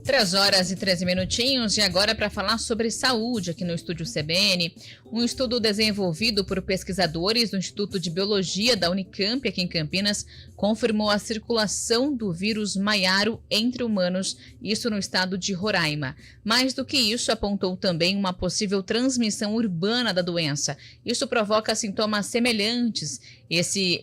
3h13 e agora para falar sobre saúde aqui no Estúdio CBN. Um estudo desenvolvido por pesquisadores do Instituto de Biologia da Unicamp, aqui em Campinas, confirmou a circulação do vírus maiaro entre humanos, isso no estado de Roraima. Mais do que isso, apontou também uma possível transmissão urbana da doença. Isso provoca sintomas semelhantes.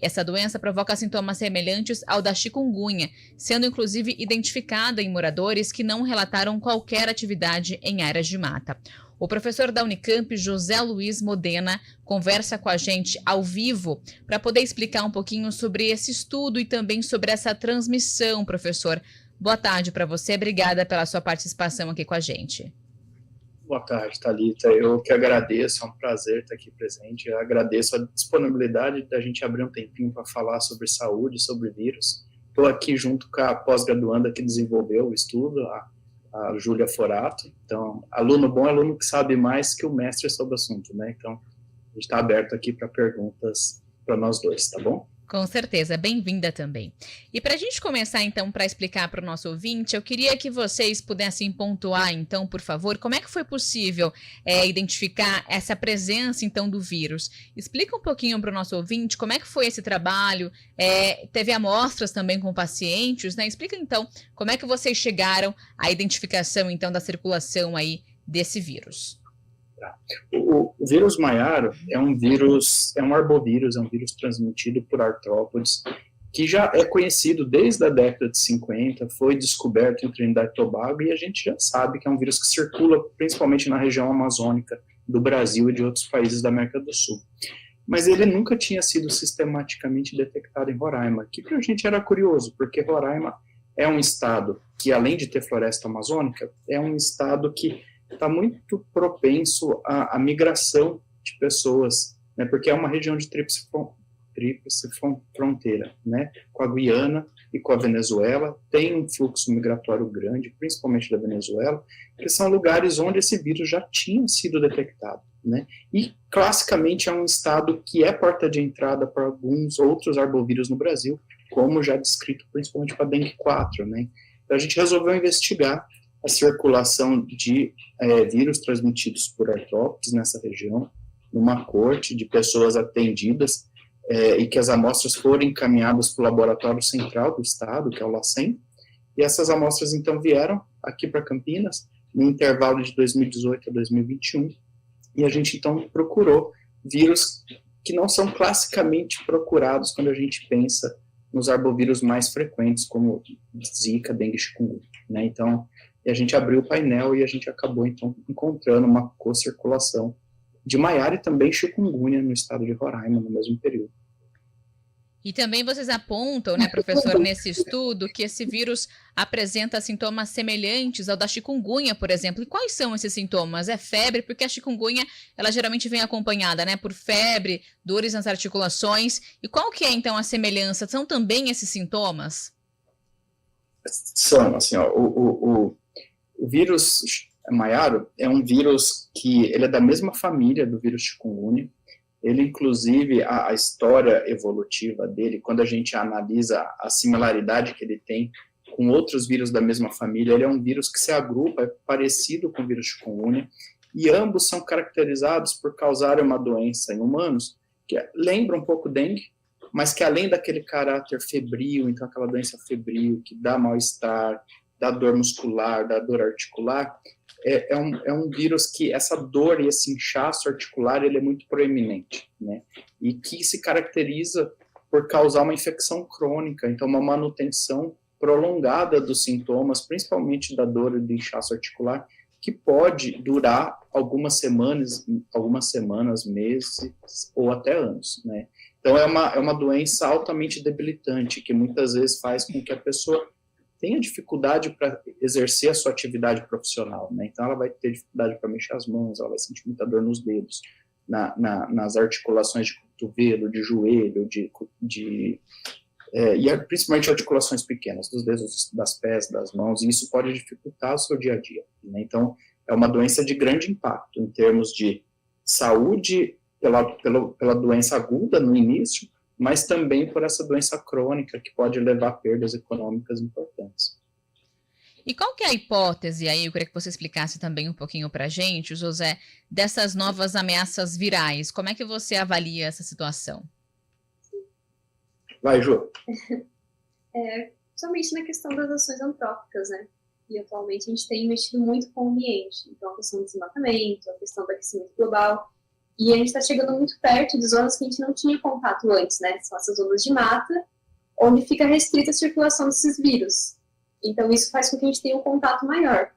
Essa doença provoca sintomas semelhantes ao da chikungunya, sendo inclusive identificada em moradores que não relataram qualquer atividade em áreas de mata. O professor da Unicamp, José Luiz Modena, conversa com a gente ao vivo para poder explicar um pouquinho sobre esse estudo e também sobre essa transmissão, professor. Boa tarde para você, obrigada pela sua participação aqui com a gente. Boa tarde, Thalita. Eu que agradeço, é um prazer estar aqui presente. Eu agradeço a disponibilidade da gente abrir um tempinho para falar sobre saúde, sobre vírus. Estou aqui junto com a pós-graduanda que desenvolveu o estudo, a Júlia Forato. Então, aluno bom é aluno que sabe mais que o mestre sobre o assunto, né? Então, a gente está aberto aqui para perguntas para nós dois, tá bom? Com certeza, bem-vinda também. E para a gente começar, então, para explicar para o nosso ouvinte, eu queria que vocês pudessem pontuar, então, por favor, como é que foi possível identificar essa presença, então, do vírus. Explica um pouquinho para o nosso ouvinte como é que foi esse trabalho, teve amostras também com pacientes, né? Explica, então, como é que vocês chegaram à identificação, então, da circulação aí desse vírus. O vírus maiaro é um vírus, é um arbovírus, é um vírus transmitido por artrópodes, que já é conhecido desde a década de 50, foi descoberto em Trinidad e Tobago, e a gente já sabe que é um vírus que circula principalmente na região amazônica do Brasil e de outros países da América do Sul. Mas ele nunca tinha sido sistematicamente detectado em Roraima, que para a gente era curioso, porque Roraima é um estado que, além de ter floresta amazônica, é um estado que está muito propenso à migração de pessoas, né, porque é uma região de tríplice fronteira, né, com a Guiana e com a Venezuela, tem um fluxo migratório grande, principalmente da Venezuela, que são lugares onde esse vírus já tinha sido detectado, né, e classicamente é um estado que é porta de entrada para alguns outros arbovírus no Brasil, como já descrito principalmente para a dengue 4, né, então a gente resolveu investigar a circulação de vírus transmitidos por artrópodes nessa região, numa corte de pessoas atendidas, e que as amostras foram encaminhadas para o laboratório central do estado, que é o LACEN, e essas amostras então vieram aqui para Campinas, no intervalo de 2018 a 2021, e a gente então procurou vírus que não são classicamente procurados quando a gente pensa nos arbovírus mais frequentes, como Zika, dengue e chikungunya, né? Então, e a gente abriu o painel e a gente acabou, então, encontrando uma co-circulação de maiara e também chikungunya no estado de Roraima, no mesmo período. E também vocês apontam, né, professor, nesse estudo, que esse vírus apresenta sintomas semelhantes ao da chikungunya, por exemplo. E quais são esses sintomas? É febre, porque a chikungunya, ela geralmente vem acompanhada, né, por febre, dores nas articulações. E qual que é, então, a semelhança? São também esses sintomas? São, assim, ó, o vírus maiaro é um vírus que ele é da mesma família do vírus chikungunya. Ele, inclusive, a história evolutiva dele, quando a gente analisa a similaridade que ele tem com outros vírus da mesma família, ele é um vírus que se agrupa, é parecido com o vírus chikungunya, e ambos são caracterizados por causarem uma doença em humanos, que lembra um pouco dengue, mas que além daquele caráter febril, então aquela doença febril que dá mal-estar, dá dor muscular, dá dor articular, é um vírus que essa dor e esse inchaço articular ele é muito proeminente, né? E que se caracteriza por causar uma infecção crônica, então uma manutenção prolongada dos sintomas, principalmente da dor e do inchaço articular, que pode durar algumas semanas, meses ou até anos, né? Então é uma doença altamente debilitante, que muitas vezes faz com que a pessoa tenha dificuldade para exercer a sua atividade profissional, né? Então ela vai ter dificuldade para mexer as mãos, ela vai sentir muita dor nos dedos, nas articulações de cotovelo, de joelho, e principalmente articulações pequenas, dos dedos, das pés, das mãos, e isso pode dificultar o seu dia a dia, né? Então é uma doença de grande impacto em termos de saúde pela doença aguda no início, mas também por essa doença crônica que pode levar a perdas econômicas importantes. E qual que é a hipótese aí, eu queria que você explicasse também um pouquinho para a gente, José, dessas novas ameaças virais, como é que você avalia essa situação? Vai, Ju. Somente na questão das ações antrópicas, né? E atualmente a gente tem mexido muito com o ambiente. Então, a questão do desmatamento, a questão do aquecimento global. E a gente está chegando muito perto de zonas que a gente não tinha contato antes, né? São essas zonas de mata, onde fica restrita a circulação desses vírus. Então, isso faz com que a gente tenha um contato maior.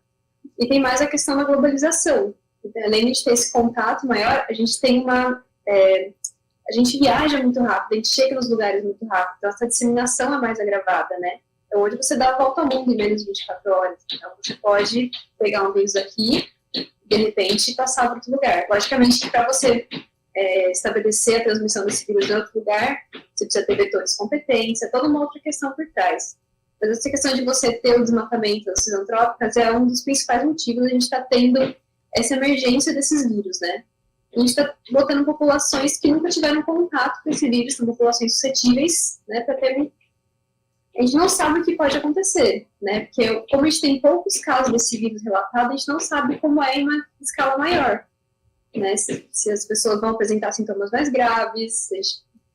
E tem mais a questão da globalização. Então, além de a gente ter esse contato maior, a gente tem a gente viaja muito rápido, a gente chega nos lugares muito rápido, então essa disseminação é mais agravada, né? Então, onde você dá a volta ao mundo em menos de 24 horas. Então, você pode pegar um vírus aqui, de repente, passar para outro lugar. Logicamente que para você estabelecer a transmissão desse vírus em outro lugar, você precisa ter vetores competentes, é toda uma outra questão por trás. Mas essa questão de você ter o desmatamento das ações antrópicas é um dos principais motivos a gente estar tendo essa emergência desses vírus, né? A gente está botando populações que nunca tiveram contato com esse vírus, são populações suscetíveis, né, para ter. A gente não sabe o que pode acontecer, né, porque como a gente tem poucos casos desse vírus relatado, a gente não sabe como é em uma escala maior, né, se as pessoas vão apresentar sintomas mais graves,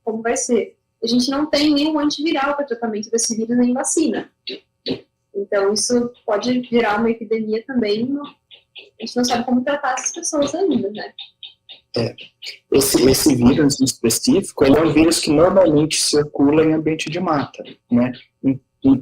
como vai ser. A gente não tem nenhum antiviral para tratamento desse vírus nem vacina. Então, isso pode virar uma epidemia também, a gente não sabe como tratar essas pessoas ainda, né. Esse vírus em específico, ele é um vírus que normalmente circula em ambiente de mata, né?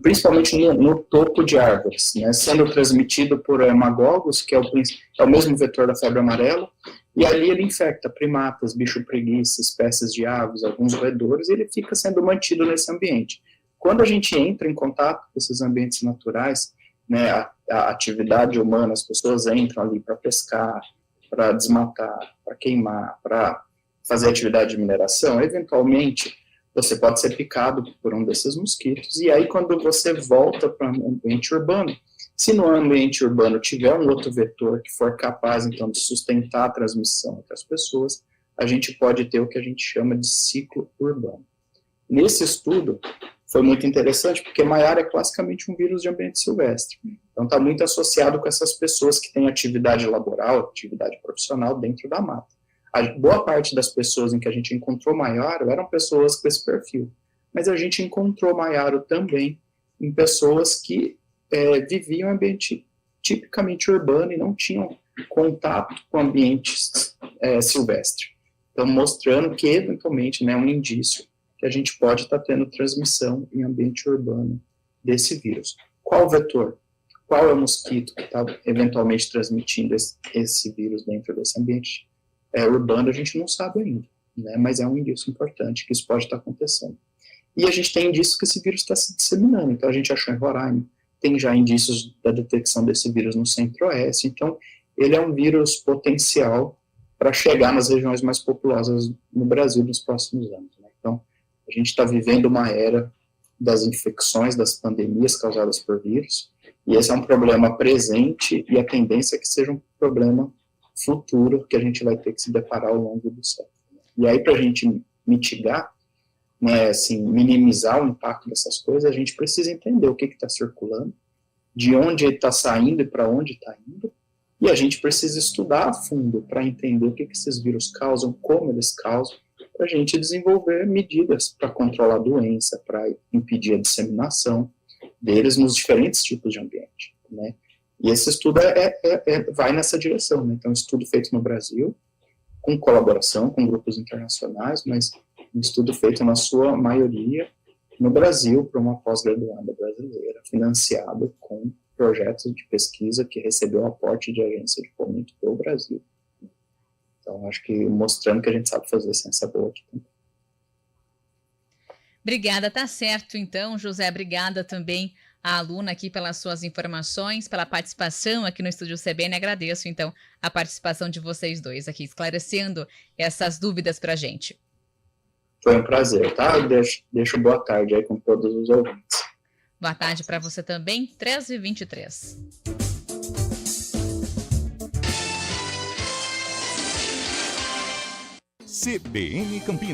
Principalmente no topo de árvores, né? Sendo transmitido por hemagogos, que é o mesmo vetor da febre amarela, e ali ele infecta primatas, bicho-preguiça, espécies de aves, alguns roedores, e ele fica sendo mantido nesse ambiente. Quando a gente entra em contato com esses ambientes naturais, né, a atividade humana, as pessoas entram ali para pescar, para desmatar, para queimar, para fazer atividade de mineração, eventualmente você pode ser picado por um desses mosquitos, e aí quando você volta para o ambiente urbano, se no ambiente urbano tiver um outro vetor que for capaz, então, de sustentar a transmissão entre as pessoas, a gente pode ter o que a gente chama de ciclo urbano. Nesse estudo, foi muito interessante, porque Maiara é classicamente um vírus de ambiente silvestre. Então, está muito associado com essas pessoas que têm atividade laboral, atividade profissional dentro da mata. A boa parte das pessoas em que a gente encontrou Maiara eram pessoas com esse perfil. Mas a gente encontrou Maiara também em pessoas que viviam em ambiente tipicamente urbano e não tinham contato com ambientes silvestre. Então, mostrando que, eventualmente, né, um indício que a gente pode estar tendo transmissão em ambiente urbano desse vírus. Qual o vetor? Qual é o mosquito que está eventualmente transmitindo esse vírus dentro desse ambiente urbano? A gente não sabe ainda, né? Mas é um indício importante que isso pode estar acontecendo. E a gente tem indícios que esse vírus está se disseminando. Então, a gente achou em Roraima, tem já indícios da detecção desse vírus no Centro-Oeste. Então, ele é um vírus potencial para chegar nas regiões mais populosas no Brasil nos próximos anos, né? Então, a gente está vivendo uma era das infecções, das pandemias causadas por vírus, e esse é um problema presente, e a tendência é que seja um problema futuro que a gente vai ter que se deparar ao longo do século. E aí, para a gente mitigar, né, assim, minimizar o impacto dessas coisas, a gente precisa entender o que está circulando, de onde ele está saindo e para onde está indo, e a gente precisa estudar a fundo para entender o que esses vírus causam, como eles causam, para a gente desenvolver medidas para controlar a doença, para impedir a disseminação deles nos diferentes tipos de ambiente, né? E esse estudo vai nessa direção, né? Então, um estudo feito no Brasil, com colaboração com grupos internacionais, mas um estudo feito na sua maioria no Brasil por uma pós-graduanda brasileira, financiado com projetos de pesquisa que recebeu aporte de agência de fomento do Brasil. Então, acho que mostrando que a gente sabe fazer ciência boa aqui também. Obrigada, tá certo então, José, obrigada também à aluna aqui pelas suas informações, pela participação aqui no Estúdio CBN, agradeço então a participação de vocês dois aqui, esclarecendo essas dúvidas pra gente. Foi um prazer, tá? Deixo boa tarde aí com todos os ouvintes. Boa tarde para você também, 13h23. CBN Campinas.